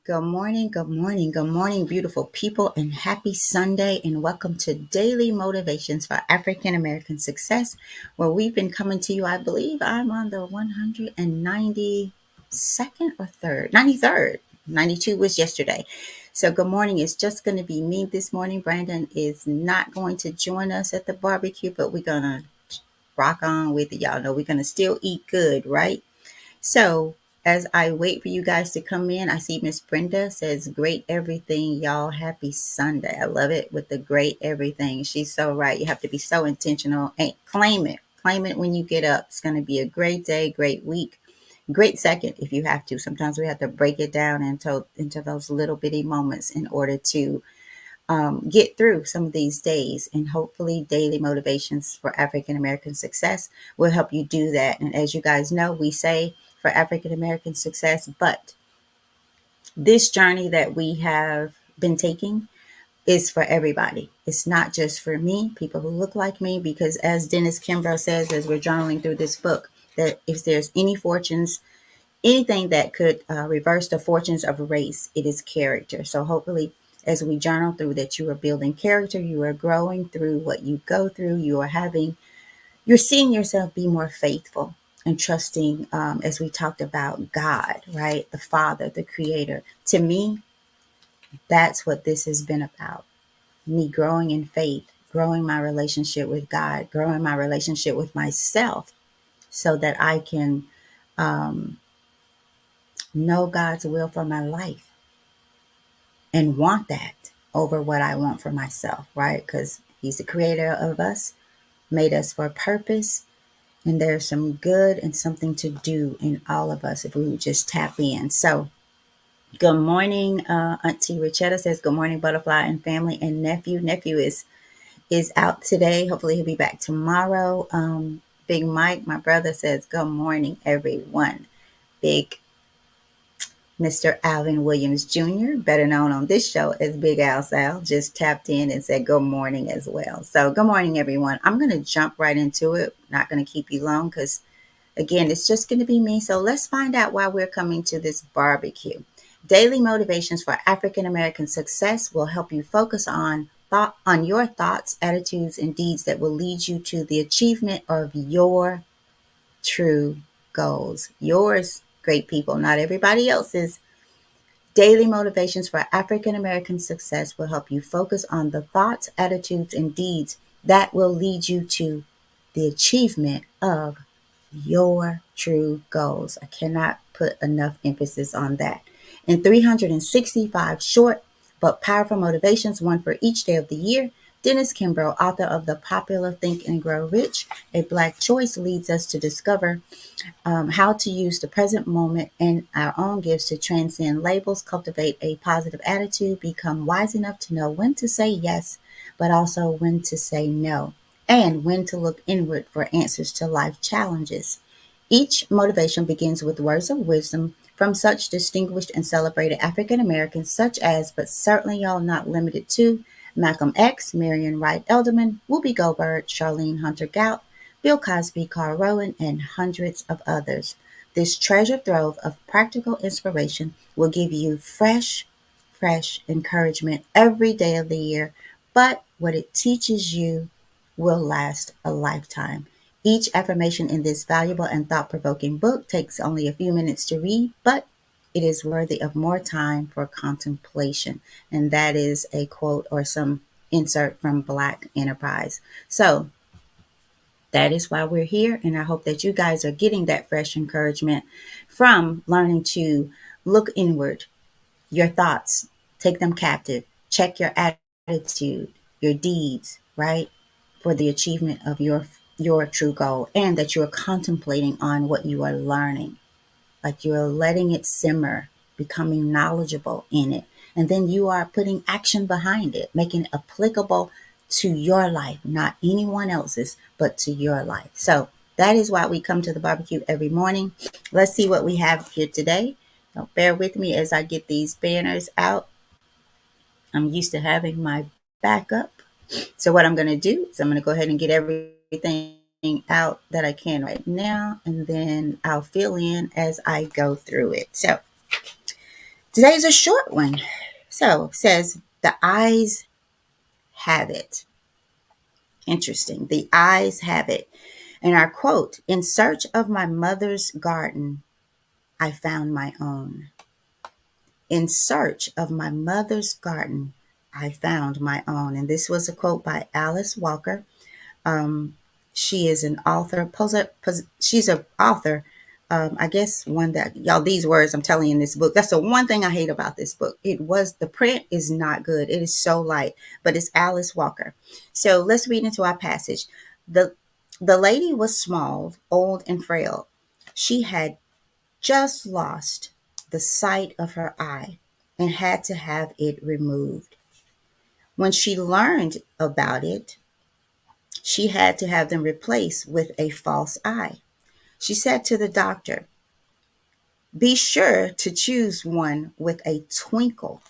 Good morning, good morning, good morning, beautiful people, and happy Sunday, and welcome to Daily Motivations for African American Success, where we've been coming to you. I believe I'm on the 192nd or 3rd, 93rd. 92 was yesterday. So good morning. It's just going to be me this morning. Brandon is not going to join us at the barbecue, but we're going to rock on with it. Y'all know we're going to still eat good, right? So, as I wait for you guys to come in, I see Miss Brenda says, "Great everything, y'all. Happy Sunday." I love it with the great everything. She's so right. You have to be so intentional and claim it. Claim it when you get up. It's going to be a great day, great week, great second if you have to. Sometimes we have to break it down into those little bitty moments in order to get through some of these days. And hopefully, daily motivations for African American success will help you do that. And as you guys know, we say for African American success, but this journey that we have been taking is for everybody. It's not just for me, people who look like me, because as Dennis Kimbro says, as we're journaling through this book, that if there's any fortunes, anything that could reverse the fortunes of a race, it is character. So hopefully, as we journal through that, you are building character, you are growing through what you go through, you're seeing yourself be more faithful and trusting, as we talked about God, right? The Father, the Creator. To me, that's what this has been about. Me growing in faith, growing my relationship with God, growing my relationship with myself so that I can know God's will for my life and want that over what I want for myself, right? Because He's the creator of us, made us for a purpose, and there's some good and something to do in all of us if we would just tap in. So, good morning, Auntie Richetta says, "Good morning, Butterfly and family and nephew." Nephew is out today. Hopefully, he'll be back tomorrow. Big Mike, my brother, says, "Good morning, everyone." Big Mr. Alvin Williams Jr., better known on this show as Big Al Sal, just tapped in and said good morning as well. So, good morning, everyone. I'm going to jump right into it. Not going to keep you long because, again, it's just going to be me. So, let's find out why we're coming to this barbecue. Daily motivations for African American success will help you focus on your thoughts, attitudes, and deeds that will lead you to the achievement of your true goals. Yours, great people, not everybody else's. Daily motivations for African American success will help you focus on the thoughts, attitudes, and deeds that will lead you to the achievement of your true goals. I cannot put enough emphasis on that. In 365 short but powerful motivations, one for each day of the year, Dennis Kimbro, author of the popular Think and Grow Rich, A Black Choice, leads us to discover how to use the present moment and our own gifts to transcend labels, cultivate a positive attitude, become wise enough to know when to say yes, but also when to say no, and when to look inward for answers to life challenges. Each motivation begins with words of wisdom from such distinguished and celebrated African Americans, such as, but certainly y'all not limited to, Malcolm X, Marion Wright Elderman, Whoopi Goldberg, Charlene Hunter Gout, Bill Cosby, Carl Rowan, and hundreds of others. This treasure trove of practical inspiration will give you fresh encouragement every day of the year, but what it teaches you will last a lifetime. Each affirmation in this valuable and thought-provoking book takes only a few minutes to read, but it is worthy of more time for contemplation. And that is a quote or some insert from Black Enterprise. So, That is why we're here. And I hope that you guys are getting that fresh encouragement from learning to look inward, your thoughts, take them captive, check your attitude, your deeds, right? For the achievement of your true goal, and that you're contemplating on what you are learning, like you're letting it simmer, becoming knowledgeable in it. And then you are putting action behind it, making it applicable to your life, not anyone else's, but to your life. So that is why we come to the barbecue every morning. Let's see what we have here today. Now, bear with me as I get these banners out. I'm used to having my backup. So what I'm going to do is I'm going to go ahead and get everything out that I can right now, and then I'll fill in as I go through it. So today's a short one. So it says, the eyes have it. Interesting. The eyes have it. And our quote, in search of my mother's garden, I found my own. In search of my mother's garden, I found my own. And this was a quote by Alice Walker. Um, she is an author. She's an author. I guess one that y'all, these words I'm telling you in this book. That's the one thing I hate about this book. The print is not good. It is so light, but it's Alice Walker. So let's read into our passage. The the lady was small, old, and frail. She had just lost the sight of her eye and had to have it removed. When she learned about it, she had to have them replaced with a false eye. She said to the doctor, be sure to choose one with a twinkle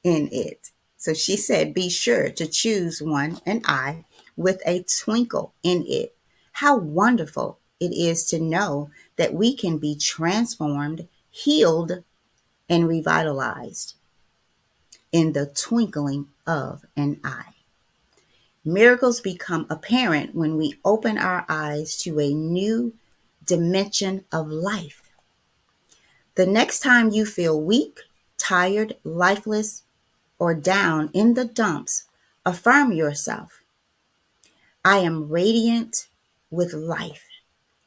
in it. So she said, be sure to choose an eye with a twinkle in it. How wonderful it is to know that we can be transformed, healed, and revitalized in the twinkling of an eye. Miracles become apparent when we open our eyes to a new dimension of life. The next time you feel weak, tired, lifeless, or down in the dumps, affirm yourself. I am radiant with life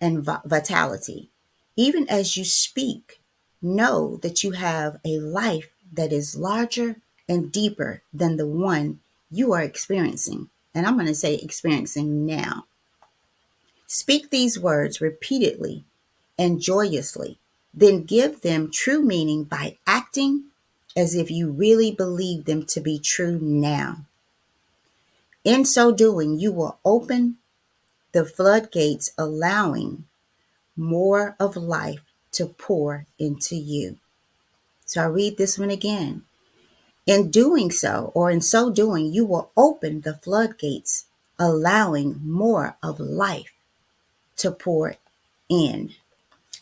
and vitality. Even as you speak, know that you have a life that is larger and deeper than the one you are experiencing. And I'm going to say experiencing now. Speak these words repeatedly and joyously, then give them true meaning by acting as if you really believe them to be true now. In so doing, you will open the floodgates, allowing more of life to pour into you. So I read this one again. In doing so, or in so doing, you will open the floodgates, allowing more of life to pour in.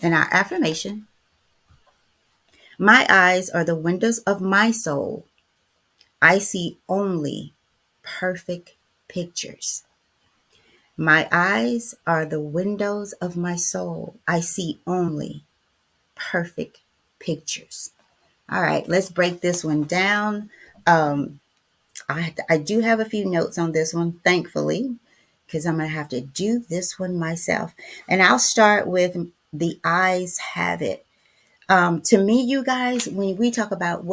And our affirmation, my eyes are the windows of my soul. I see only perfect pictures. My eyes are the windows of my soul. I see only perfect pictures. All right, let's break this one down. I do have a few notes on this one, thankfully, because I'm going to have to do this one myself. And I'll start with the eyes have it. To me, you guys, when we talk about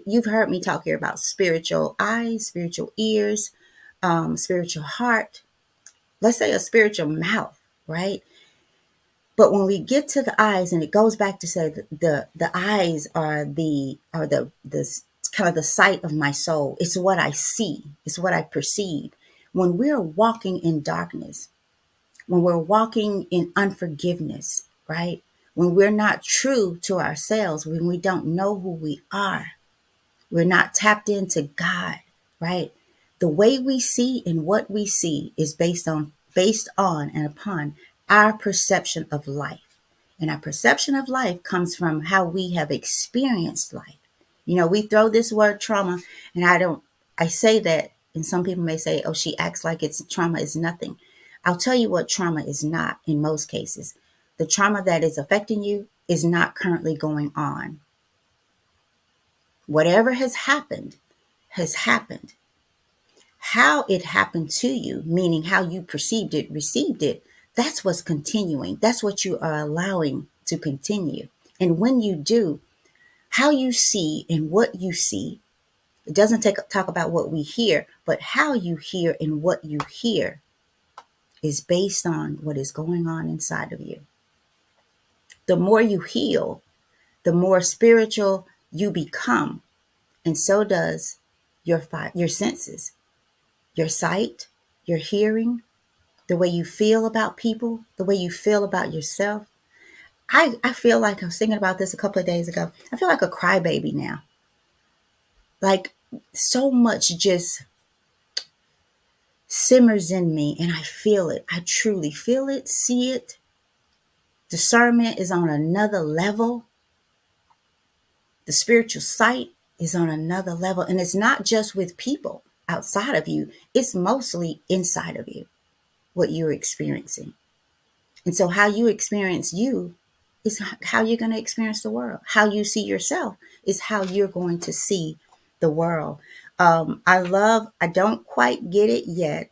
you've heard me talk here about spiritual eyes, spiritual ears, spiritual heart, let's say a spiritual mouth, right? But when we get to the eyes, and it goes back to say that the eyes are the kind of the sight of my soul. It's what I see. It's what I perceive. When we're walking in darkness, when we're walking in unforgiveness, right? When we're not true to ourselves, when we don't know who we are, we're not tapped into God, right? The way we see and what we see is based on and upon our perception of life. And our perception of life comes from how we have experienced life. You know, we throw this word trauma, and I say that, and some people may say, oh, she acts like it's trauma is nothing. I'll tell you what trauma is not in most cases. The trauma that is affecting you is not currently going on. Whatever has happened has happened. How it happened to you, meaning how you perceived it, received it, that's what's continuing. That's what you are allowing to continue. And when you do, how you see and what you see, it doesn't talk about what we hear, but how you hear and what you hear is based on what is going on inside of you. The more you heal, the more spiritual you become, and so does your senses, your sight, your hearing, the way you feel about people, the way you feel about yourself. I feel like I was thinking about this a couple of days ago. I feel like a crybaby now. Like so much just simmers in me and I feel it. I truly feel it, see it. Discernment is on another level. The spiritual sight is on another level. And it's not just with people outside of you, it's mostly inside of you, what you're experiencing. And so, how you experience you is how you're going to experience the world. How you see yourself is how you're going to see the world. I don't quite get it yet.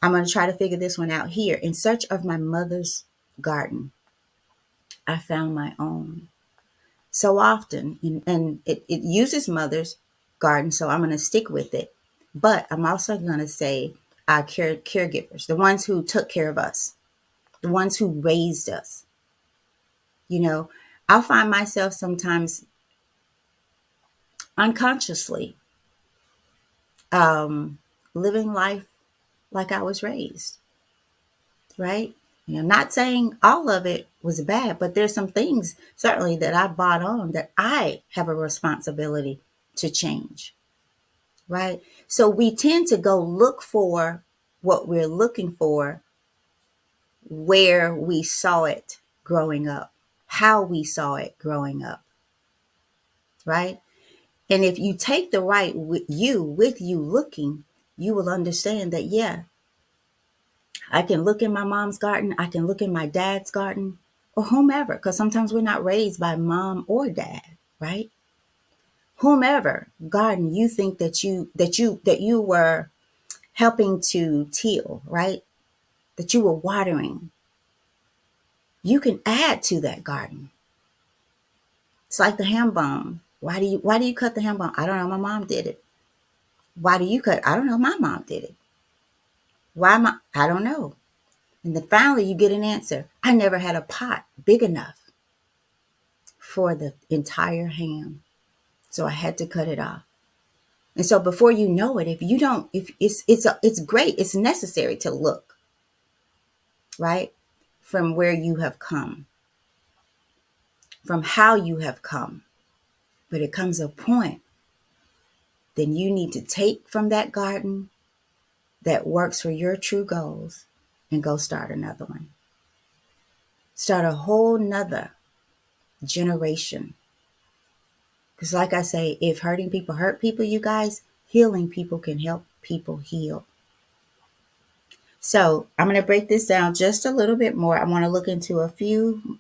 I'm going to try to figure this one out here. In search of my mother's garden, I found my own. So often, and it uses mother's garden, so I'm going to stick with it. But I'm also going to say our caregivers, the ones who took care of us, the ones who raised us. You know, I'll find myself sometimes unconsciously um, living life like I was raised, right? I'm not saying all of it was bad, but there's some things certainly that I bought on that I have a responsibility to change, right? So we tend to go look for what we're looking for where we saw it growing up, how we saw it growing up, right? And if you take the right with you looking, you will understand that, yeah, I can look in my mom's garden, I can look in my dad's garden, or whomever, because sometimes we're not raised by mom or dad, right? Whomever garden you think that you were helping to till, right? That you were watering, you can add to that garden. It's like the ham bone. Why do you cut the ham bone? I don't know. My mom did it. Why do you cut? I don't know. My mom did it. Why am I don't know. And then finally you get an answer. I never had a pot big enough for the entire ham. So I had to cut it off. And so before you know it, if you don't, if it's great, it's necessary to look, right? From where you have come, from how you have come. But it comes a point, then you need to take from that garden that works for your true goals and go start another one. Start a whole nother generation. Because like I say, if hurting people hurt people, you guys, healing people can help people heal. So I'm going to break this down just a little bit more. I want to look into a few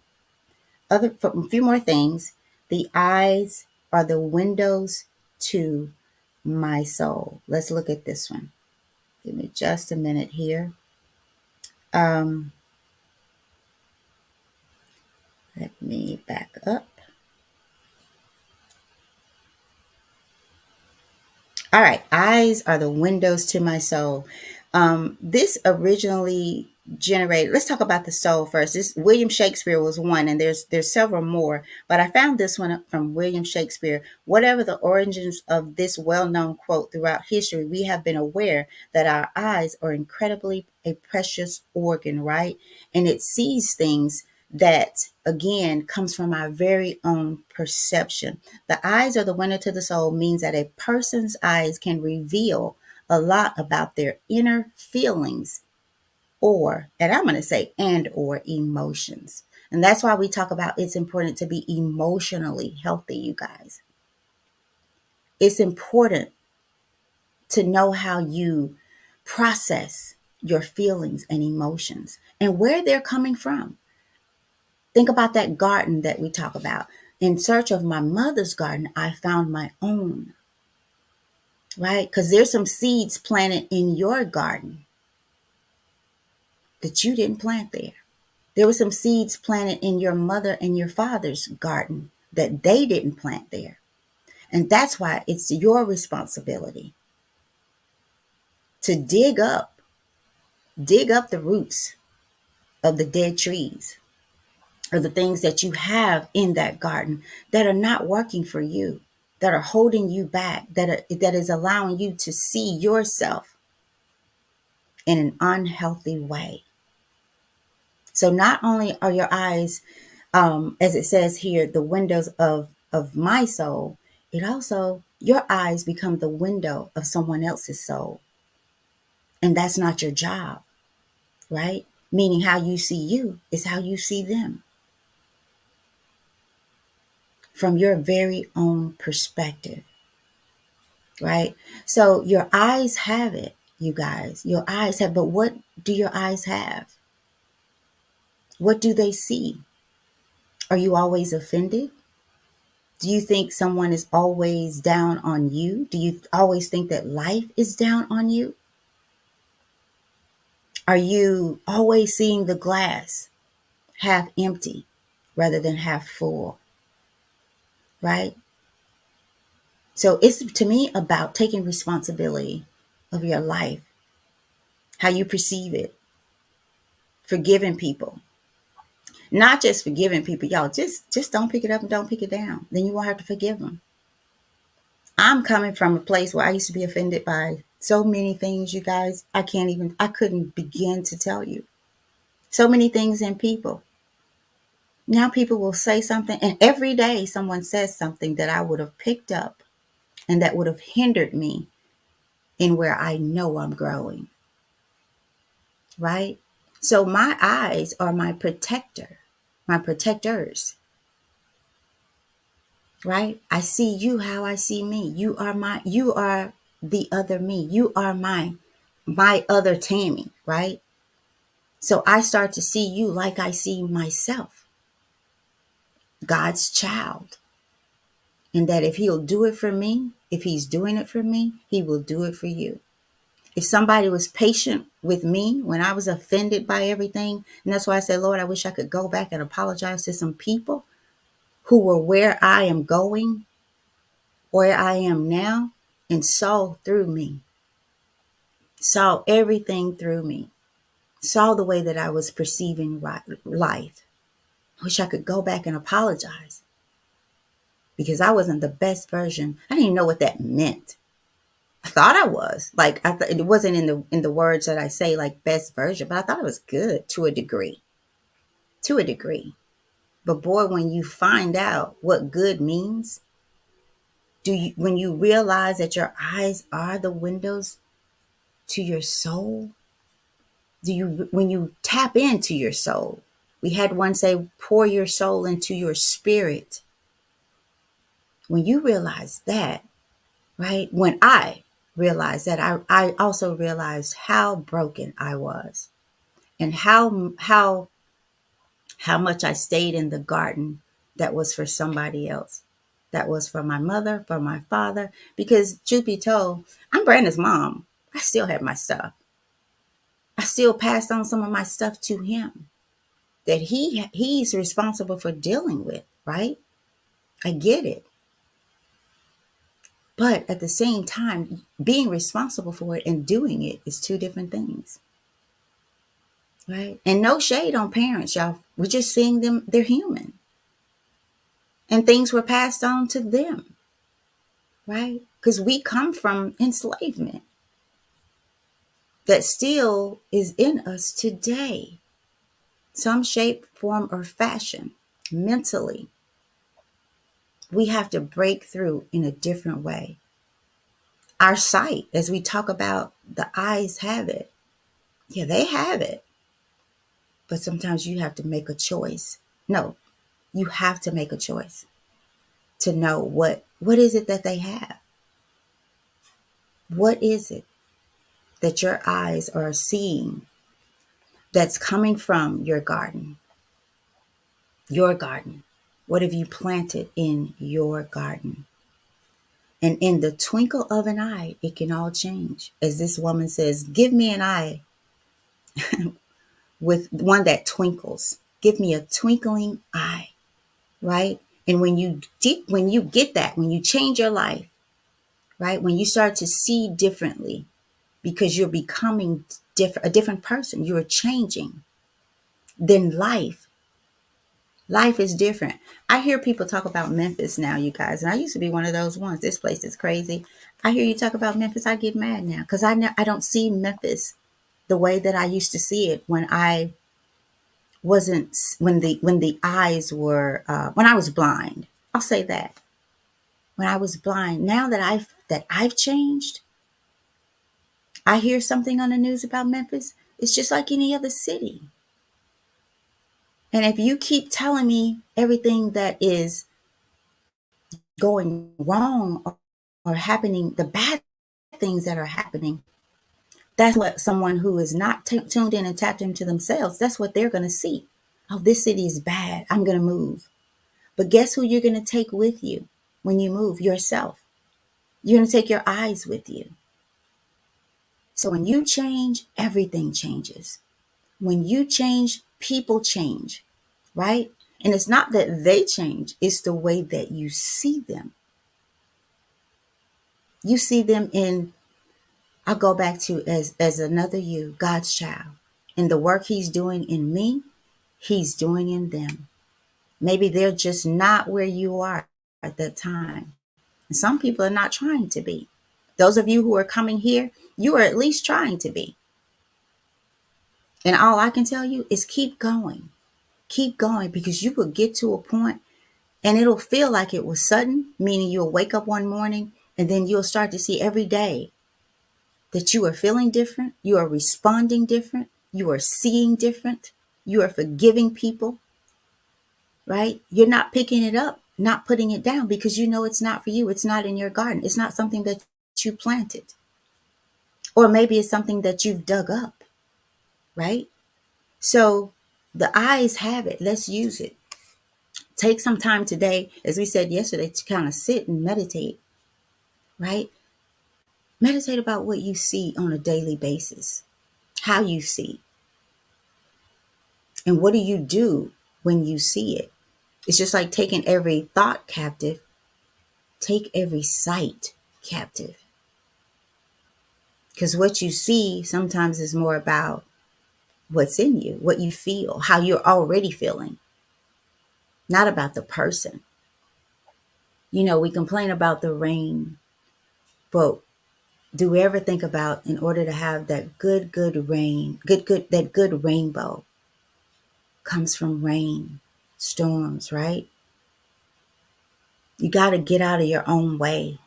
more things. The eyes are the windows to my soul. Let's look at this one. Give me just a minute here. Um, Let me back up. All right, eyes are the windows to my soul. This originally generated. Let's talk about the soul first. This William Shakespeare was one, and there's several more, but I found this one from William Shakespeare. Whatever the origins of this well-known quote throughout history, we have been aware that our eyes are incredibly a precious organ, right? And it sees things that again comes from our very own perception. The eyes are the window to the soul means that a person's eyes can reveal a lot about their inner feelings or, and I'm going to say, and or emotions. And that's why we talk about it's important to be emotionally healthy, you guys. It's important to know how you process your feelings and emotions and where they're coming from. Think about that garden that we talk about. In search of my mother's garden, I found my own. right? Because there's some seeds planted in your garden that you didn't plant there. There were some seeds planted in your mother and your father's garden that they didn't plant there. And that's why it's your responsibility to dig up the roots of the dead trees or the things that you have in that garden that are not working for you, that are holding you back, that is allowing you to see yourself in an unhealthy way. So not only are your eyes, as it says here, the windows of my soul, it also, your eyes become the window of someone else's soul. And that's not your job, right? Meaning how you see you is how you see them from your very own perspective, right? So your eyes have it, you guys. Your eyes have, but what do your eyes have? What do they see? Are you always offended? Do you think someone is always down on you? Do you always think that life is down on you? Are you always seeing the glass half empty rather than half full, right? So it's to me about taking responsibility of your life, how you perceive it, forgiving people. Not just forgiving people, y'all, just don't pick it up and don't pick it down. Then you won't have to forgive them. I'm coming from a place where I used to be offended by so many things, you guys. I couldn't begin to tell you. So many things in people. Now people will say something, and every day someone says something that I would have picked up and that would have hindered me in where I know I'm growing, right? So my eyes are my protector, my protectors, right? I see you how I see me. You are the other me. You are my other Tammy, right? So I start to see you like I see myself, God's child. And that if he'll do it for me, if he's doing it for me, he will do it for you. If somebody was patient with me when I was offended by everything, and that's why I said, Lord, I wish I could go back and apologize to some people who were where I am going, where I am now, and saw through me, saw everything through me, saw the way that I was perceiving life. I wish I could go back and apologize because I wasn't the best version. I didn't even know what that meant. I thought I was like it wasn't in the words that I say like best version, but I thought it was good to a degree, to a degree. But boy, when you find out what good means, when you realize that your eyes are the windows to your soul, when you tap into your soul, we had one say, pour your soul into your spirit. When you realize that, right? When I realized that, I also realized how broken I was and how much I stayed in the garden that was for somebody else. That was for my mother, for my father. Because truth be told, I'm Brandon's mom. I still have my stuff. I still passed on some of my stuff to him that he's responsible for dealing with, right? I get it. But at the same time, being responsible for it and doing it is two different things, right? And no shade on parents, y'all. We're just seeing them, they're human. And things were passed on to them, right? Because we come from enslavement that still is in us today, some shape, form, or fashion. Mentally, we have to break through in a different way. Our sight, as we talk about, the eyes have it. Yeah, they have it. But sometimes you have to make a choice. No, you have to make a choice to know what is it that they have? What is it that your eyes are seeing that's coming from your garden? Your garden. What have you planted in your garden? And in the twinkle of an eye, it can all change. As this woman says, give me an eye with one that twinkles. Give me a twinkling eye, right? And when you get that, when you change your life, right? When you start to see differently because you're becoming a different person, you're changing, then life is different. I hear people talk about Memphis now, you guys, and I used to be one of those ones. This place is crazy. I hear you talk about Memphis, I get mad now because I don't see Memphis the way that I used to see it when I wasn't when the eyes were when I was blind. I'll say that when I was blind. Now that I've changed, I hear something on the news about Memphis. It's just like any other city. And if you keep telling me everything that is going wrong or happening, the bad things that are happening, that's what someone who is not tuned in and tapped into themselves, that's what they're going to see. Oh, this city is bad. I'm going to move. But guess who you're going to take with you when you move? Yourself. You're going to take your eyes with you. So when you change, everything changes. When you change, people change, right? And it's not that they change, it's the way that you see them. You see them in, I'll go back to as another you, God's child. And the work he's doing in me, he's doing in them. Maybe they're just not where you are at that time. And some people are not trying to be. Those of you who are coming here, you are at least trying to be. And all I can tell you is keep going. Keep going because you will get to a point and it'll feel like it was sudden, meaning you'll wake up one morning and then you'll start to see every day that you are feeling different, you are responding different, you are seeing different, you are forgiving people, right? You're not picking it up, not putting it down because you know it's not for you. It's not in your garden. It's not something that you planted. Or maybe it's something that you've dug up, right? So the eyes have it. Let's use it. Take some time today, as we said yesterday, to kind of sit and meditate, right? Meditate about what you see on a daily basis, how you see, and what do you do when you see it. It's just like taking every thought captive, take every sight captive. Because what you see sometimes is more about what's in you, what you feel, how you're already feeling, not about the person. You know, we complain about the rain, but do we ever think about in order to have that good rain, that good rainbow comes from rain, storms, right? You got to get out of your own way.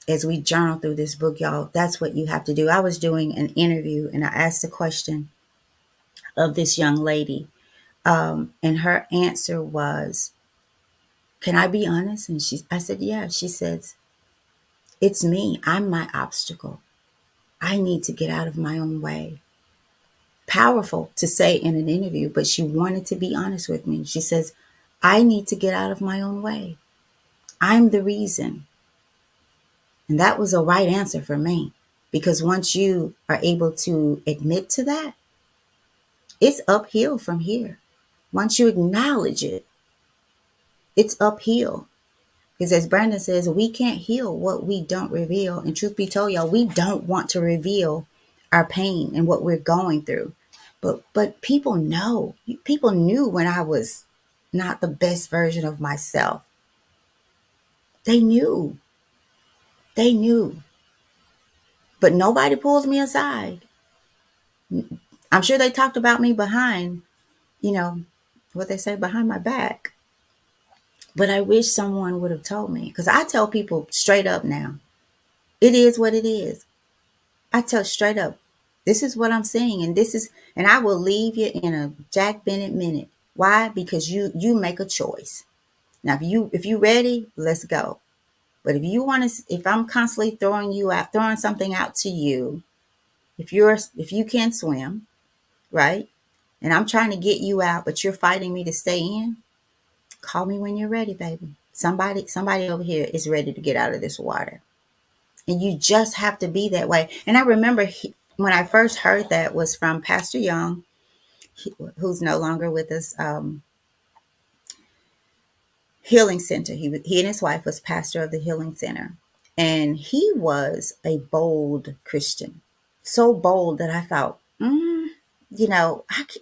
As we journal through this book, y'all, that's what you have to do. I was doing an interview and I asked the question of this young lady. And her answer was, can I be honest? And I said, yeah. She says, it's me. I'm my obstacle. I need to get out of my own way. Powerful to say in an interview, but she wanted to be honest with me. She says, I need to get out of my own way. I'm the reason. And that was a right answer for me. Because once you are able to admit to that, it's uphill from here. Once you acknowledge it, it's uphill. Because as Brandon says, we can't heal what we don't reveal. And truth be told, y'all, we don't want to reveal our pain and what we're going through. But people know. People knew when I was not the best version of myself. They knew. They knew. But nobody pulled me aside. I'm sure they talked about me behind, you know, what they say behind my back. But I wish someone would have told me. Because I tell people straight up now, it is what it is. I tell straight up, this is what I'm saying, and I will leave you in a Jack Bennett minute. Why? Because you make a choice. Now, if you ready, let's go. But if I'm constantly throwing something out to you, if you can't swim, right, and I'm trying to get you out, but you're fighting me to stay in, call me when you're ready, baby. Somebody over here is ready to get out of this water. And you just have to be that way. And I remember when I first heard that was from Pastor Young, who's no longer with us, Healing Center. He and his wife was pastor of the Healing Center. And he was a bold Christian. So bold that I thought, I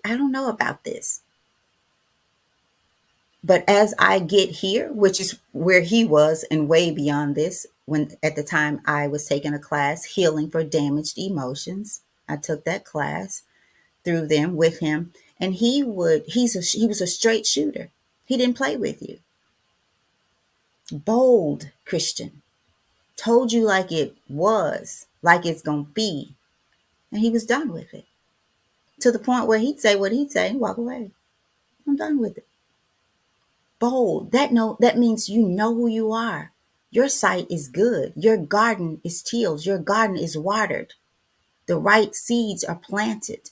don't know about this. But as I get here, which is where he was and way beyond this, when at the time I was taking a class, Healing for Damaged Emotions. I took that class through them with him. And he was a straight shooter. He didn't play with you. Bold Christian. Told you like it was, like it's gonna be. And he was done with it. To the point where he'd say what he'd say and walk away. I'm done with it. Bold. That means you know who you are. Your sight is good. Your garden is tilled. Your garden is watered. The right seeds are planted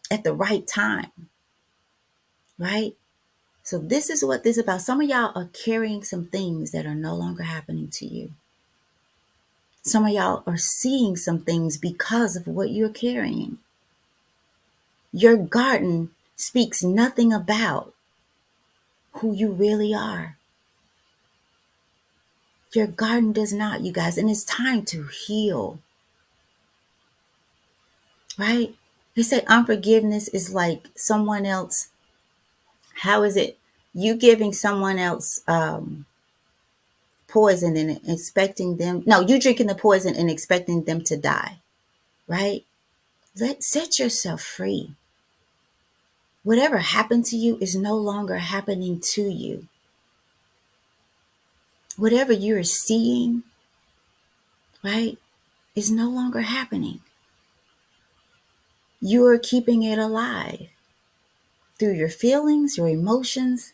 at the right time. Right? So this is what this is about. Some of y'all are carrying some things that are no longer happening to you. Some of y'all are seeing some things because of what you're carrying. Your garden speaks nothing about who you really are. Your garden does not, you guys, and it's time to heal. Right? They say unforgiveness is like someone else. How is it? You giving someone else poison and expecting them. No, you drinking the poison and expecting them to die. Right? Set yourself free. Whatever happened to you is no longer happening to you. Whatever you're seeing, right, is no longer happening. You are keeping it alive through your feelings, your emotions,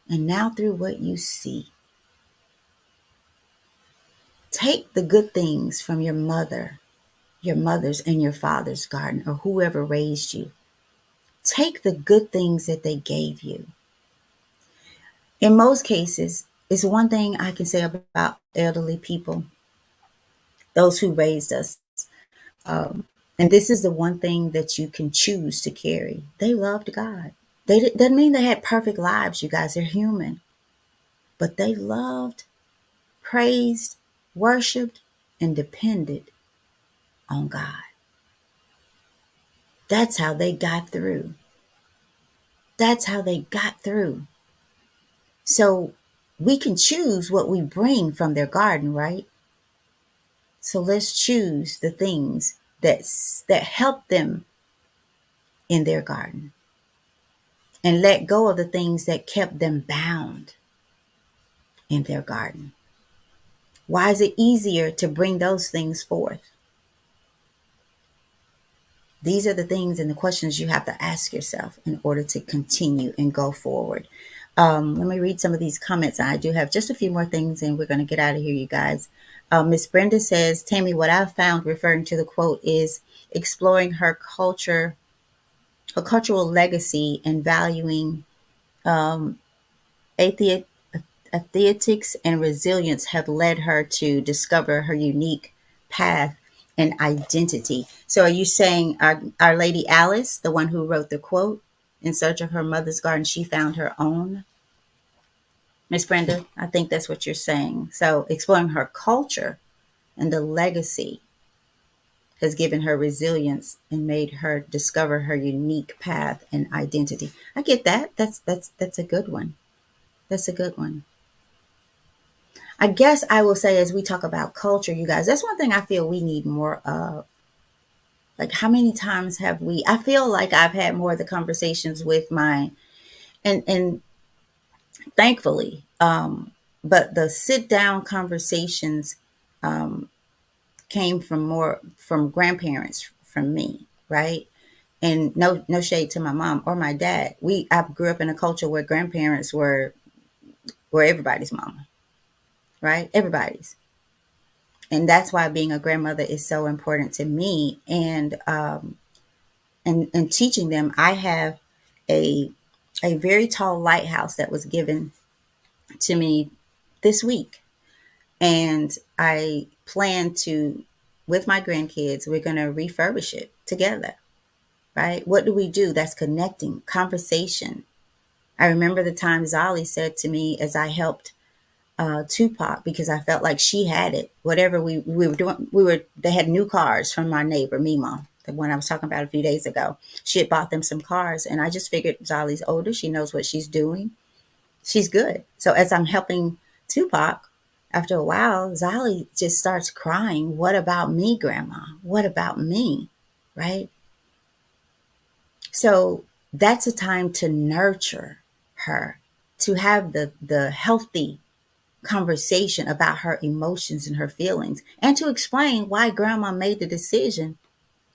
and now through what you see. Take the good things from your mother's and your father's garden, or whoever raised you. Take the good things that they gave you. In most cases, it's one thing I can say about elderly people, those who raised us. And this is the one thing that you can choose to carry. They loved God. Doesn't mean they had perfect lives, you guys. They're human. But they loved, praised, worshiped, and depended on God. That's how they got through. That's how they got through. So we can choose what we bring from their garden, right? So let's choose the things that help them in their garden and let go of the things that kept them bound in their garden. Why is it easier to bring those things forth? These are the things and the questions you have to ask yourself in order to continue and go forward. Let me read some of these comments. I do have just a few more things and we're going to get out of here, you guys. Miss Brenda says, Tammy, what I've found, referring to the quote, is exploring her cultural legacy and valuing athe- aesthetics and resilience have led her to discover her unique path and identity. So are you saying our Lady Alice, the one who wrote the quote, in search of her mother's garden, she found her own? Miss Brenda, I think that's what you're saying. So exploring her culture and the legacy has given her resilience and made her discover her unique path and identity. I get that. That's a good one. That's a good one. I guess I will say, as we talk about culture, you guys, that's one thing I feel we need more of. Like, how many times have we? I feel like I've had more of the conversations with my, and thankfully, but the sit down conversations came from grandparents, from me, right? And no shade to my mom or my dad. I grew up in a culture where grandparents were everybody's mama, right? Everybody's. And that's why being a grandmother is so important to me. And teaching them, I have a very tall lighthouse that was given to me this week. And I plan to, with my grandkids, we're going to refurbish it together, right? What do we do? That's connecting, conversation. I remember the time Zali said to me as I helped Tupac, because I felt like she had it. Whatever we were doing, they had new cars from my neighbor Mima, the one I was talking about a few days ago. She had bought them some cars, and I just figured Zali's older. She knows what she's doing. She's good. So as I'm helping Tupac, after a while, Zali just starts crying. What about me, Grandma? What about me? Right? So that's a time to nurture her, to have the healthy conversation about her emotions and her feelings, and to explain why Grandma made the decision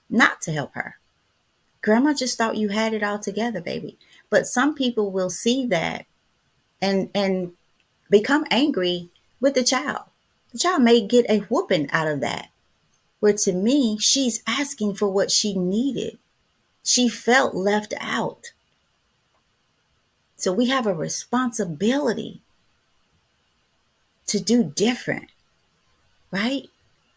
not to help her. Grandma just thought you had it all together, baby. But some people will see that and become angry with the child. The child may get a whooping out of that. Where to me, she's asking for what she needed. She felt left out. So we have a responsibility to do different, right?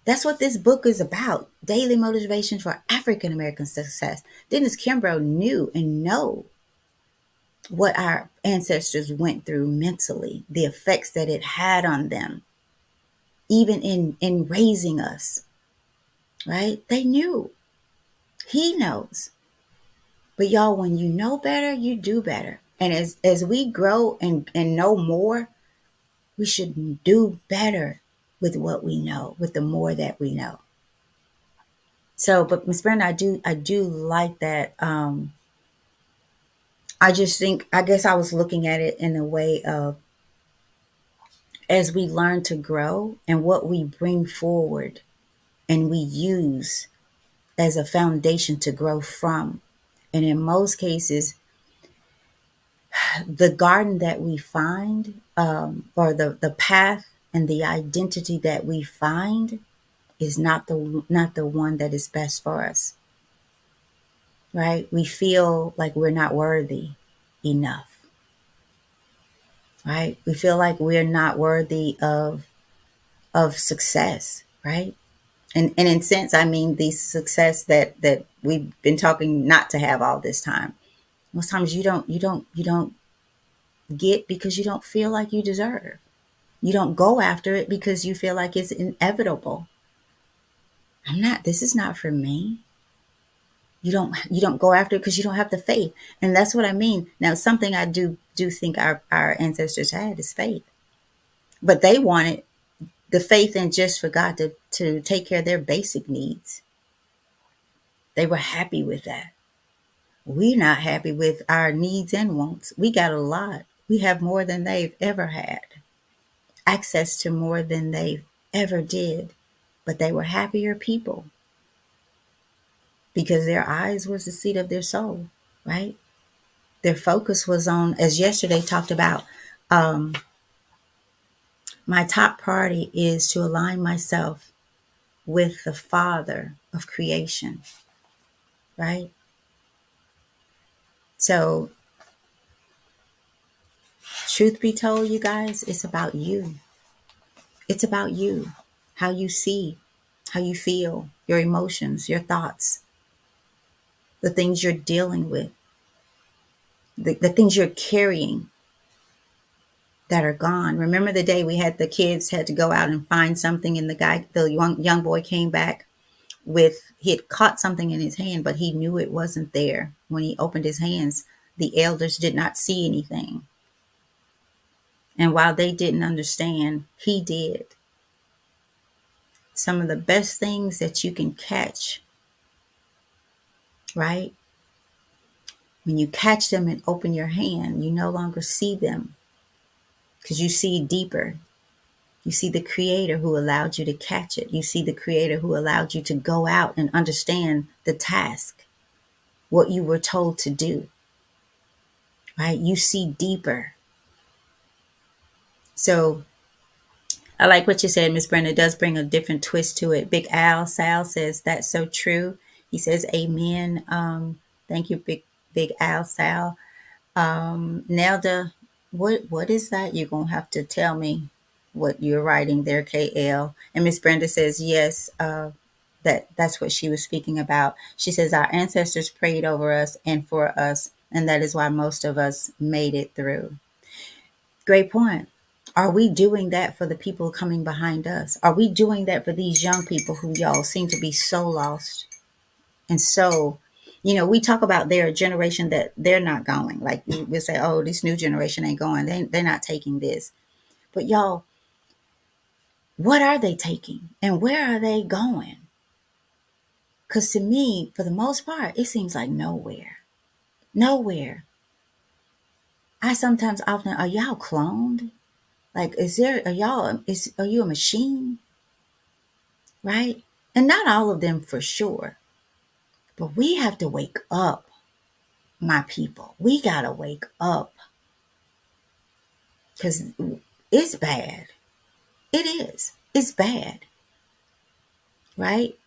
That's what this book is about. Daily motivation for African American success. Dennis Kimbro knew and know what our ancestors went through mentally, the effects that it had on them, even in raising us, right? They knew. He knows. But y'all, when you know better, you do better. And as we grow and know more, we should do better with what we know, with the more that we know. So, but Miss Brenda, I do like that. I just think, I guess I was looking at it in a way of, as we learn to grow and what we bring forward and we use as a foundation to grow from. And in most cases, the garden that we find, or the path and the identity that we find, is not the one that is best for us, right? We feel like we're not worthy enough, right? We feel like we're not worthy of success, right? And in sense, I mean the success that we've been talking not to have all this time. Most times you don't get because you don't feel like you deserve. You don't go after it because you feel like it's inevitable. This is not for me. You don't go after it because you don't have the faith. And that's what I mean. Now, something I do think our ancestors had is faith. But they wanted the faith in just for God to take care of their basic needs. They were happy with that. We're not happy with our needs and wants. We got a lot. We have more than they've ever had, access to more than they ever did. But they were happier people because their eyes was the seat of their soul, right? Their focus was on, as yesterday talked about, um, my top priority is to align myself with the Father of creation, right? So, truth be told, you guys, it's about you. It's about you, how you see, how you feel, your emotions, your thoughts, the things you're dealing with, the things you're carrying that are gone. Remember the day we had the kids had to go out and find something, and the young boy came back with, he had caught something in his hand, but he knew it wasn't there. When he opened his hands, the elders did not see anything. And while they didn't understand, he did. Some of the best things that you can catch, right? When you catch them and open your hand, you no longer see them because you see deeper. You see the creator who allowed you to catch it. You see the creator who allowed you to go out and understand the task, what you were told to do, right? You see deeper. So I like what you said, Miss Brenda. It does bring a different twist to it. Big Sal says that's so true. He says, "Amen." Thank you, Big Sal. Nelda, what is that? You're gonna have to tell me. what you're writing there, KL. And Miss Brenda says, yes, that's what she was speaking about. She says, our ancestors prayed over us and for us, and that is why most of us made it through. Great point. Are we doing that for the people coming behind us? Are we doing that for these young people who, y'all, seem to be so lost? And so, we talk about their generation that they're not going. Like we say, oh, this new generation ain't going. They're not taking this. But y'all, what are they taking? And where are they going? Because to me, for the most part, it seems like nowhere. Nowhere. I sometimes often, are y'all cloned? Like, are you a machine? Right? And not all of them for sure. But we have to wake up, my people. We got to wake up because it's bad. It is. It's bad. Right?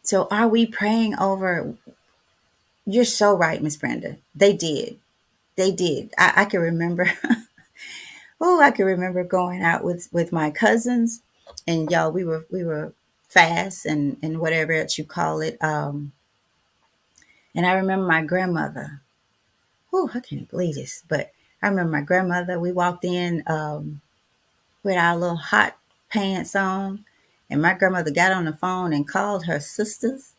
So are we praying over? You're so right, Miss Brenda. They did. They did. I can remember. Oh, I can remember going out with my cousins, and y'all, we were fast and whatever else you call it. And I remember my grandmother. Oh, I can't believe this, but I remember my grandmother. We walked in with our little hot pants on, and my grandmother got on the phone and called her sisters,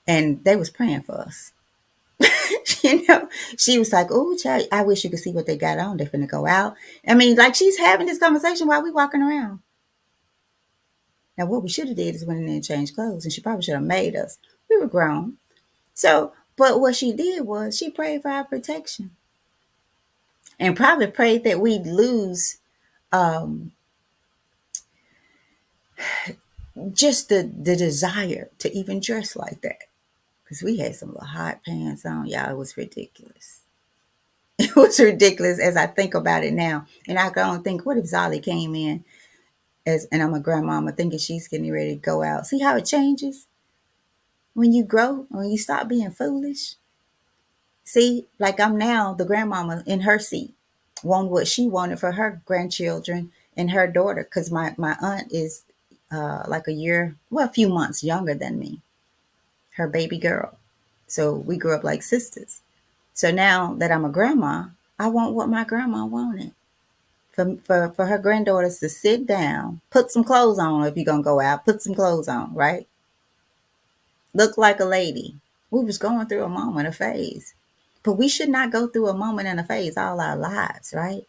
and they was praying for us. you know, she was like, "Oh, child, I wish you could see what they got on. They're finna go out." I mean, like she's having this conversation while we walking around. Now, what we should have did is went in there and changed clothes, and she probably should have made us. We were grown, so. But what she did was she prayed for our protection, and probably prayed that we'd lose um, just the desire to even dress like that. Because we had some little hot pants on, y'all. It was ridiculous. It was ridiculous as I think about it now, and I can only think, what if Zolly came in and I'm a grandmama thinking she's getting ready to go out. See how it changes when you grow, when you stop being foolish. See, like I'm now the grandmama in her seat, want what she wanted for her grandchildren and her daughter, because my aunt is like a year, well, a few months younger than me, her baby girl. So we grew up like sisters. So now that I'm a grandma, I want what my grandma wanted. For her granddaughters to sit down, put some clothes on. If you're going to go out, put some clothes on, right? Look like a lady. We was going through a moment, a phase. But we should not go through a moment and a phase all our lives, right?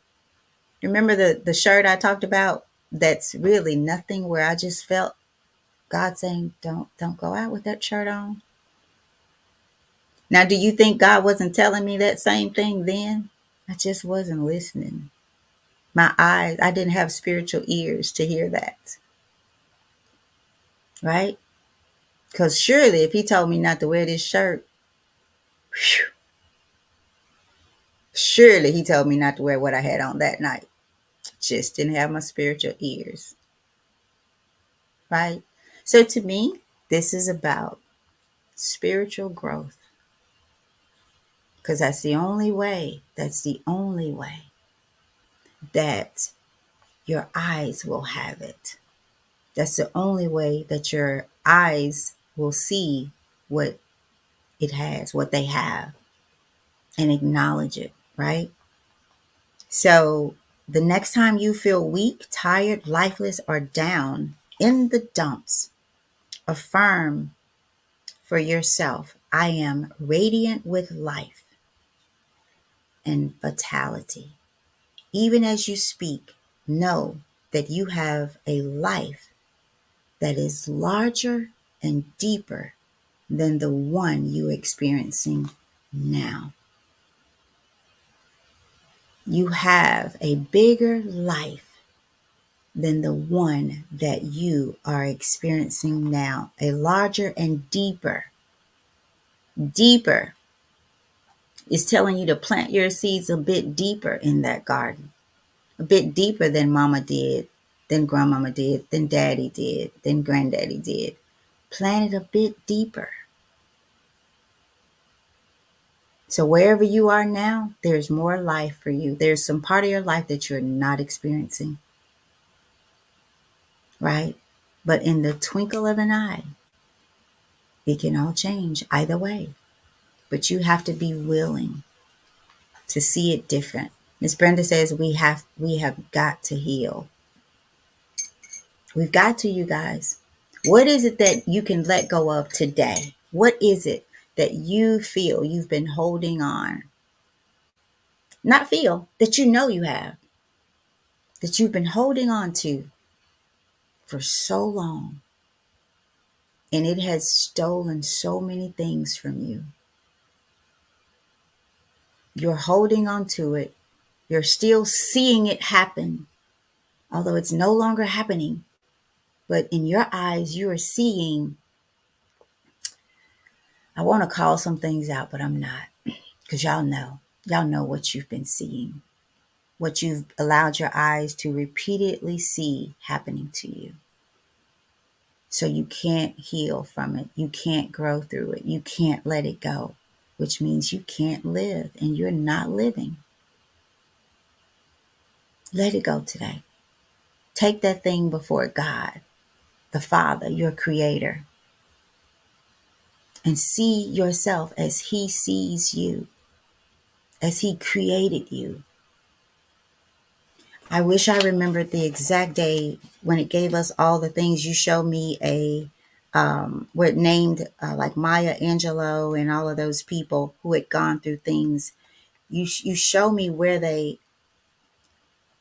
Remember the shirt I talked about that's really nothing, where I just felt God saying, don't go out with that shirt on. Now, do you think God wasn't telling me that same thing then? I just wasn't listening. My eyes, I didn't have spiritual ears to hear that, right? Because surely if he told me not to wear this shirt, whew, surely he told me not to wear what I had on that night. Just didn't have my spiritual ears, right? So to me, this is about spiritual growth, because that's the only way that your eyes will have it. That's the only way that your eyes will see what it has, what they have, and acknowledge it, right? So the next time you feel weak, tired, lifeless, or down in the dumps, affirm for yourself, I am radiant with life and vitality. Even as you speak, know that you have a life that is larger and deeper than the one you're experiencing now. You have a bigger life than the one that you are experiencing now, a larger and deeper. Deeper is telling you to plant your seeds a bit deeper in that garden, a bit deeper than mama did, than grandmama did, than daddy did, than granddaddy did. Plant it a bit deeper. So wherever you are now, there's more life for you. There's some part of your life that you're not experiencing, right? But in the twinkle of an eye, it can all change either way. But you have to be willing to see it different. Miss Brenda says we have got to heal. We've got to, you guys. What is it that you can let go of today? What is it that you feel you've been holding on? Not feel, that you know you have, that you've been holding on to for so long. And it has stolen so many things from you. You're holding on to it. You're still seeing it happen, although it's no longer happening. But in your eyes, you are seeing, I want to call some things out, but I'm not. Because y'all know. Y'all know what you've been seeing, what you've allowed your eyes to repeatedly see happening to you. So you can't heal from it. You can't grow through it. You can't let it go, which means you can't live and you're not living. Let it go today. Take that thing before God, the Father, your creator, and see yourself as he sees you, as he created you. I wish I remembered the exact day when it gave us all the things. You showed me where it named like Maya Angelou and all of those people who had gone through things. You show me where they,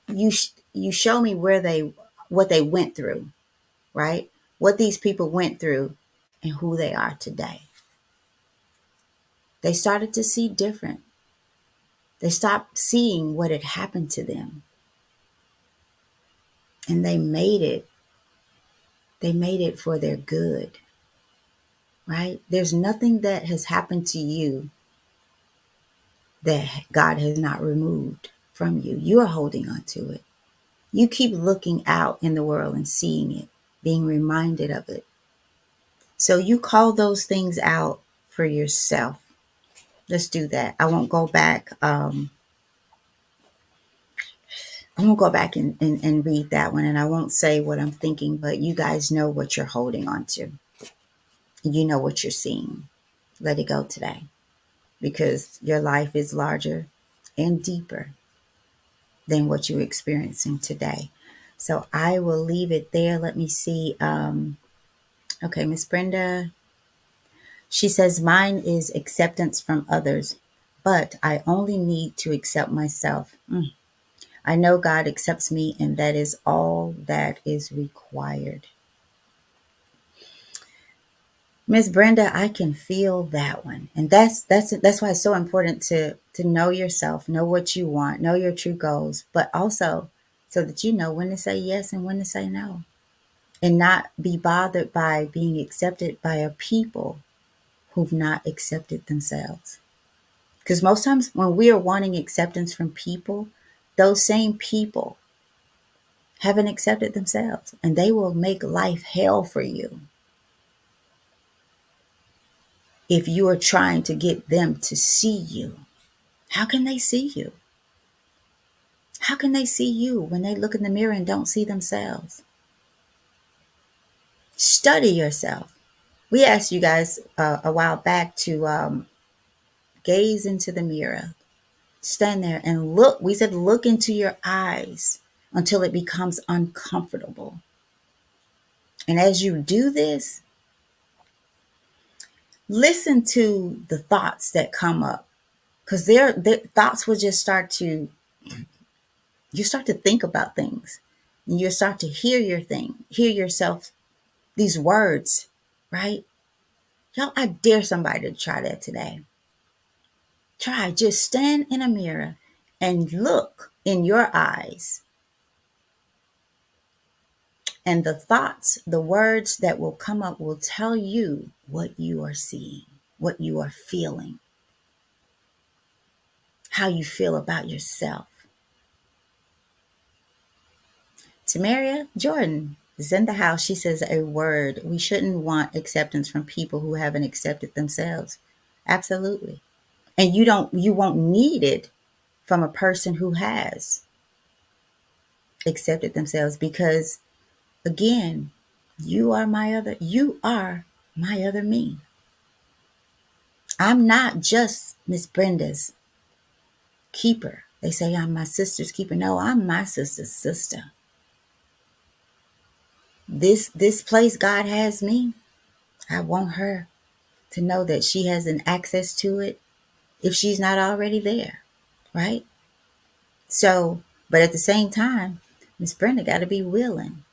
you show me where they, what they went through, right? What these people went through and who they are today. They started to see different. They stopped seeing what had happened to them. And they made it for their good, right? There's nothing that has happened to you that God has not removed from you. You are holding on to it. You keep looking out in the world and seeing it, being reminded of it. So you call those things out for yourself. Let's do that. I won't go back. I won't go back and read that one, and I won't say what I'm thinking, but you guys know what you're holding on to. You know what you're seeing. Let it go today because your life is larger and deeper than what you're experiencing today. So I will leave it there. Let me see. Okay, Miss Brenda. She says, mine is acceptance from others, but I only need to accept myself. I know God accepts me, and that is all that is required. Miss Brenda, I can feel that one. And that's why it's so important to know yourself, know what you want, know your true goals, but also so that you know when to say yes and when to say no. And not be bothered by being accepted by a people who've not accepted themselves. Because most times when we are wanting acceptance from people, those same people haven't accepted themselves and they will make life hell for you if you are trying to get them to see you. How can they see you? How can they see you when they look in the mirror and don't see themselves? Study yourself. We asked you guys a while back to gaze into the mirror. Stand there and look. We said look into your eyes until it becomes uncomfortable. And as you do this, listen to the thoughts that come up. Because their thoughts will just you start to think about things. And you start to hear yourself, these words, right? Y'all, I dare somebody to try that today. Try, just stand in a mirror and look in your eyes. And the thoughts, the words that will come up will tell you what you are seeing, what you are feeling, how you feel about yourself. Tamaria Jordan is in the house. She says a word. We shouldn't want acceptance from people who haven't accepted themselves. Absolutely. And you won't need it from a person who has accepted themselves, because again, you are my other me. I'm not just Miss Brenda's keeper. They say I'm my sister's keeper. No, I'm my sister's sister. This place God has me, I want her to know that she has an access to it if she's not already there, right? So, but at the same time, Miss Brenda got to be willing.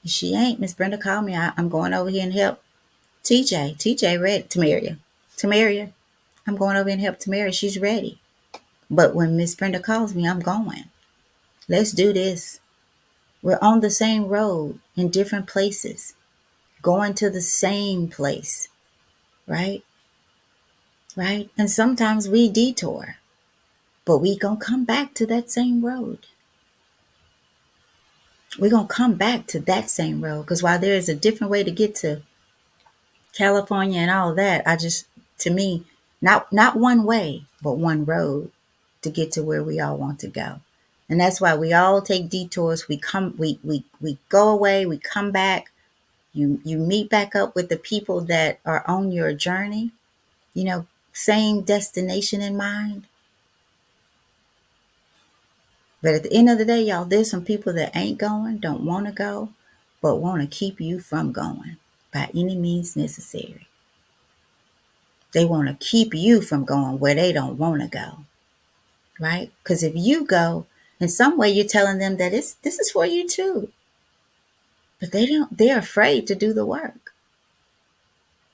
If she ain't, Miss Brenda called me. I'm going over here and help TJ ready. Tamaria. I'm going over here and help Tamaria. She's ready. But when Miss Brenda calls me, I'm going. Let's do this. We're on the same road in different places, going to the same place, right? Right? And sometimes we detour, but we gonna come back to that same road. We're gonna come back to that same road, because while there is a different way to get to California and all that, to me, not one way, but one road to get to where we all want to go. And that's why we all take detours. We go away, we come back, you meet back up with the people that are on your journey, same destination in mind. But at the end of the day, y'all, there's some people that ain't going, don't want to go, but want to keep you from going by any means necessary. They want to keep you from going where they don't want to go, right? Because if you go, in some way you're telling them that this is for you too. But they're afraid to do the work.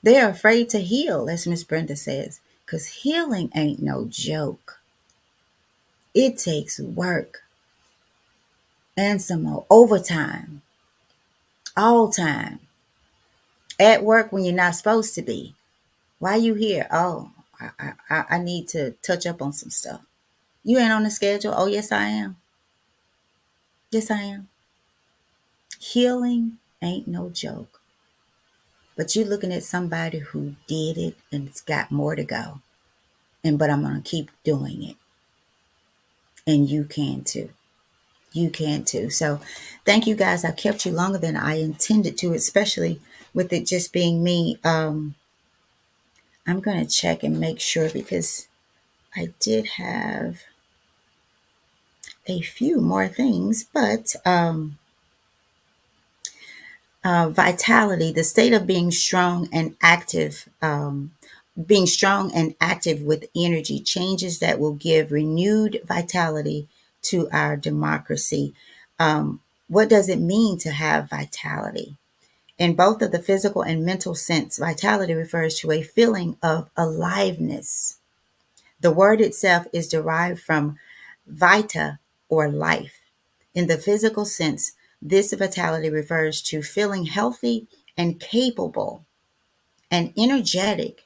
They're afraid to heal, as Miss Brenda says, because healing ain't no joke. It takes work and some more overtime, all time. At work when you're not supposed to be. Why you here? Oh, I need to touch up on some stuff. You ain't on the schedule? Oh, yes, I am. Yes, I am. Healing ain't no joke. But you're looking at somebody who did it and it's got more to go. But I'm going to keep doing it. And you can too. You can too. So thank you guys. I've kept you longer than I intended to, especially with it just being me. I'm going to check and make sure, because I did have a few more things, but vitality, the state of being strong and active with energy, changes that will give renewed vitality to our democracy. What does it mean to have vitality? In both of the physical and mental sense, vitality refers to a feeling of aliveness. The word itself is derived from vita, or life. In the physical sense, this vitality refers to feeling healthy and capable and energetic,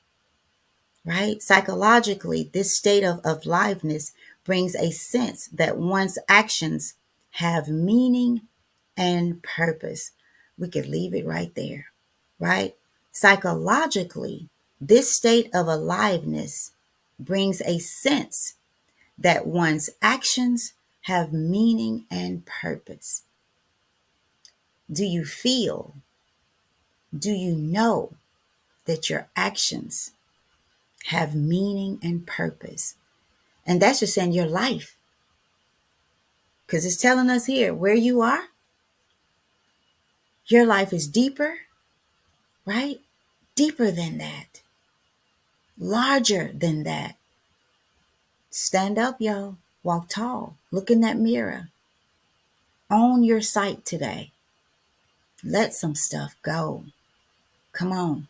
right? Psychologically, this state of aliveness brings a sense that one's actions have meaning and purpose. We could leave it right there, right? Psychologically, this state of aliveness brings a sense that one's actions have meaning and purpose. Do you feel, do you know that your actions have meaning and purpose? And that's just in your life. Because it's telling us here where you are, your life is deeper, right? Deeper than that, larger than that. Stand up, y'all. Walk tall. Look in that mirror. Own your sight today. Let some stuff go. Come on.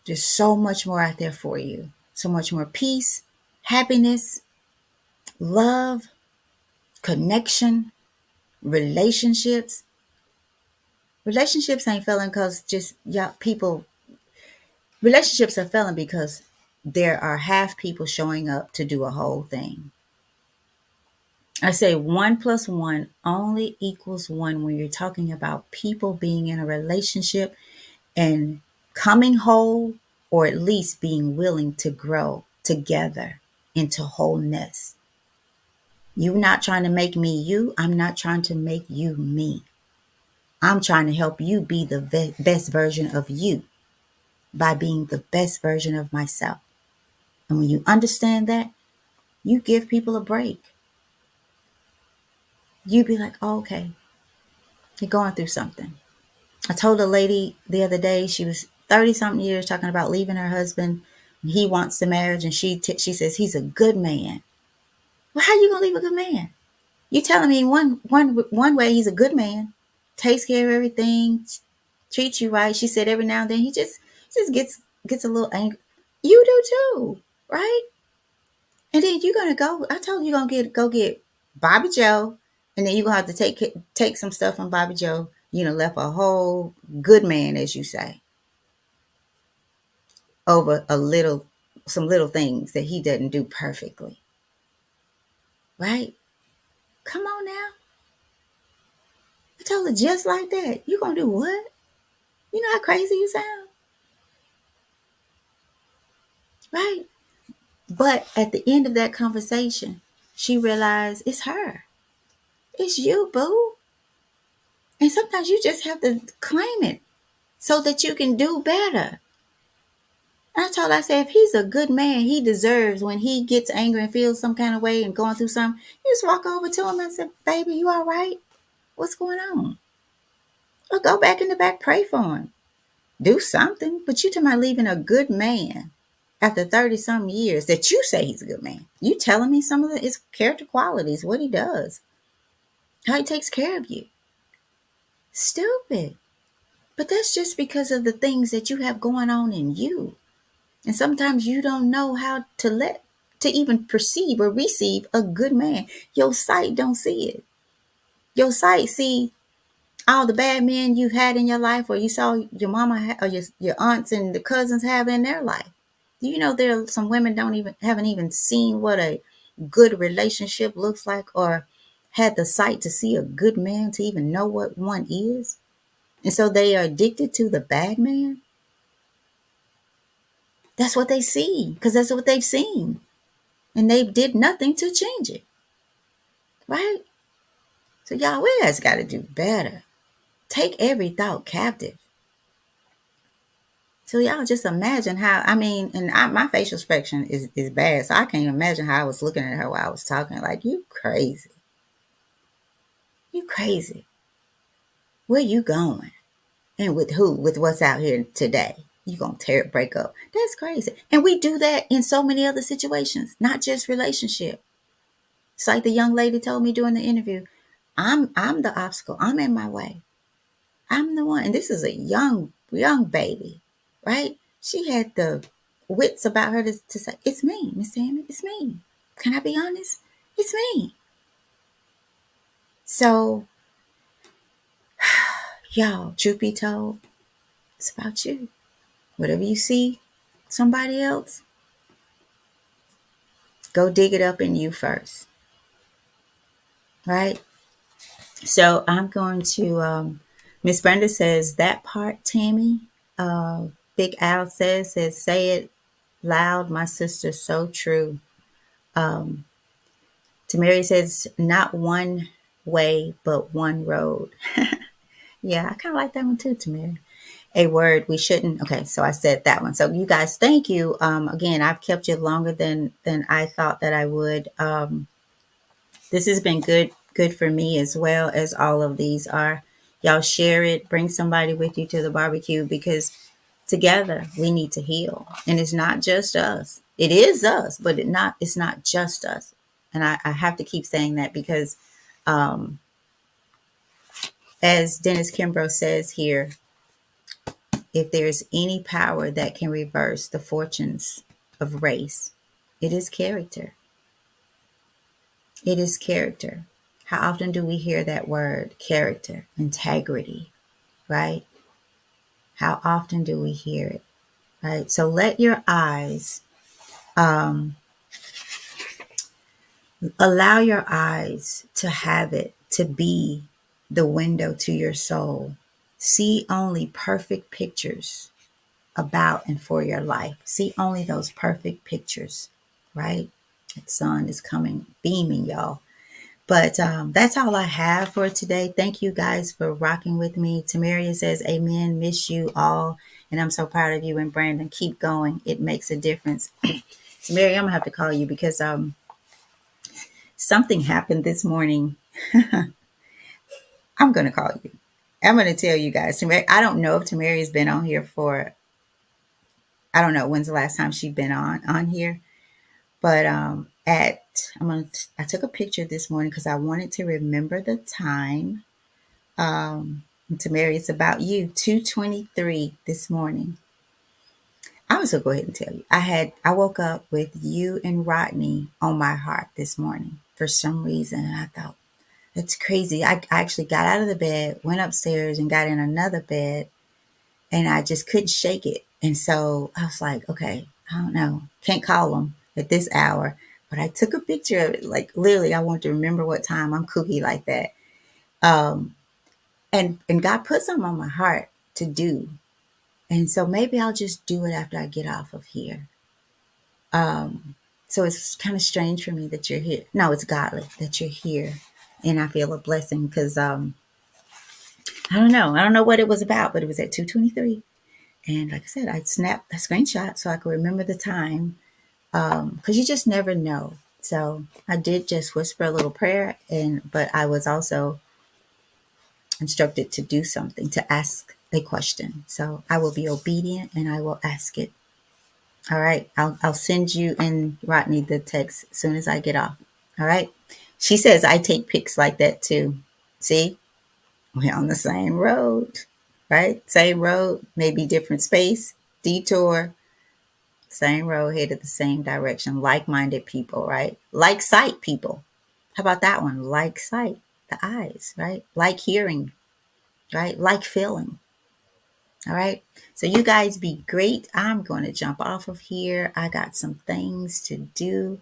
There's so much more out there for you. So much more peace, happiness, love, connection, relationships. Relationships ain't failing because just y'all people. Relationships are failing because there are half people showing up to do a whole thing. I say 1 plus 1 only equals 1 when you're talking about people being in a relationship and coming whole, or at least being willing to grow together. into wholeness. You're not trying to make me you. I'm not trying to make you me. I'm trying to help you be the best version of you by being the best version of myself. And when you understand that, you give people a break. You be like, oh, okay, you're going through something. I told a lady the other day, she was 30 something years talking about leaving her husband. He wants the marriage, and she says he's a good man. Well, how you gonna leave a good man? You telling me one way he's a good man, takes care of everything, treats you right. She said every now and then he just gets a little angry. You do too, right? And then you're gonna go. I told you you're gonna go get Bobby Joe, and then you're gonna have to take some stuff from Bobby Joe. You know, left a whole good man, as you say, over some little things that he doesn't do perfectly, right? Come on now. I told her just like that. You gonna do what? You know how crazy you sound, right? But at the end of that conversation, she realized it's her. It's you, boo. And sometimes you just have to claim it so that you can do better. And I told her, I said, if he's a good man, he deserves when he gets angry and feels some kind of way and going through something, you just walk over to him and say, baby, you all right? What's going on? Or go back in the back, pray for him. Do something. But you talking about leaving a good man after 30 some years that you say he's a good man. You telling me some of his character qualities, what he does, how he takes care of you. Stupid. But that's just because of the things that you have going on in you. And sometimes you don't know how to even perceive or receive a good man. Your sight don't see it. Your sight see all the bad men you've had in your life, or you saw your mama or your aunts and the cousins have in their life. Do you know there are some women haven't even seen what a good relationship looks like, or had the sight to see a good man to even know what one is? And so they are addicted to the bad man. That's what they see because that's what they've seen. And they did nothing to change it. Right? So y'all, we guys got to do better. Take every thought captive. So y'all just imagine how, my facial expression is bad. So I can't even imagine how I was looking at her while I was talking. Like, you crazy. You crazy. Where you going? And with who? With what's out here today? You gonna break up. That's crazy. And we do that in so many other situations, not just relationship. It's like the young lady told me during the interview, I'm the obstacle. I'm in my way. I'm the one. And this is a young baby, right? She had the wits about her to say, it's me, Miss Tammy, it's me. Can I be honest? It's me. So, y'all, truth be told, it's about you. Whatever you see somebody else, go dig it up in you first, right? So I'm going to, Miss Brenda says, that part, Tammy, Big Al says, say it loud, my sister, so true. Tamari says, not one way, but one road. Yeah, I kind of like that one too, Tamari. A word we shouldn't. Okay, so I said that one. So you guys, thank you. Again, I've kept you longer than I thought that I would. This has been good for me as well as all of these are. Y'all share it, bring somebody with you to the barbecue because together we need to heal. And it's not just us. It is us, but it's not just us. And I have to keep saying that because as Dennis Kimbro says here, if there's any power that can reverse the fortunes of race, it is character. It is character. How often do we hear that word, character, integrity, right? How often do we hear it, right? So let your eyes, allow your eyes to have it, to be the window to your soul. See only perfect pictures about and for your life. See only those perfect pictures, right? That sun is coming, beaming, y'all. But that's all I have for today. Thank you guys for rocking with me. Tamaria says, Amen. Miss you all. And I'm so proud of you and Brandon. Keep going. It makes a difference. Tamaria, I'm going to have to call you because something happened this morning. I'm going to call you. I'm going to tell you guys. I don't know if Tamaria's been on here for, I don't know when's the last time she's been on here. But I took a picture this morning because I wanted to remember the time. And Tamari, it's about you. 2:23 this morning. I was gonna go ahead and tell you. I woke up with you and Rodney on my heart this morning for some reason, and I thought that's crazy. I actually got out of the bed, went upstairs, and got in another bed, and I just couldn't shake it. And so I was like, okay, I don't know, can't call them at this hour. But I took a picture of it. Like literally, I want to remember what time. I'm kooky like that. Um, and God put something on my heart to do. And so maybe I'll just do it after I get off of here. Um, so it's kind of strange for me that you're here. No, it's godly that you're here. And I feel a blessing because I don't know. I don't know what it was about, but it was at 2:23. And like I said, I snapped a screenshot so I could remember the time because you just never know. So I did just whisper a little prayer, but I was also instructed to do something, to ask a question. So I will be obedient and I will ask it. All right. I'll send you and Rodney the text as soon as I get off. All right. She says I take pics like that too. See, we're on the same road, right? Same road, maybe different space, detour, same road, headed the same direction. Like minded people, right? Like sight people. How about that one? Like sight, the eyes, right? Like hearing, right? Like feeling. All right. So you guys be great. I'm going to jump off of here. I got some things to do.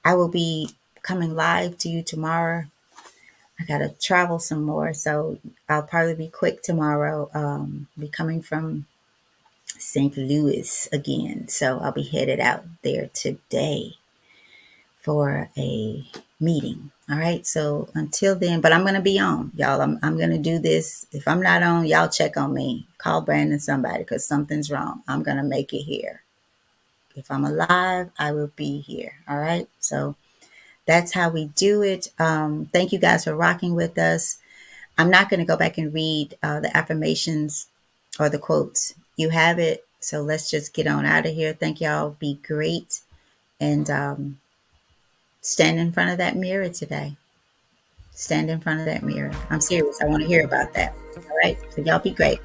I will be coming live to you tomorrow. I got to travel some more. So I'll probably be quick tomorrow. Be coming from St. Louis again. So I'll be headed out there today for a meeting. All right. So until then, but I'm going to be on, y'all. I'm going to do this. If I'm not on, y'all check on me. Call Brandon somebody because something's wrong. I'm going to make it here. If I'm alive, I will be here. All right. So that's how we do it. Thank you guys for rocking with us. I'm not going to go back and read the affirmations or the quotes. You have it. So let's just get on out of here. Thank y'all. Be great. And stand in front of that mirror today. Stand in front of that mirror. I'm serious. I want to hear about that. All right. So y'all be great.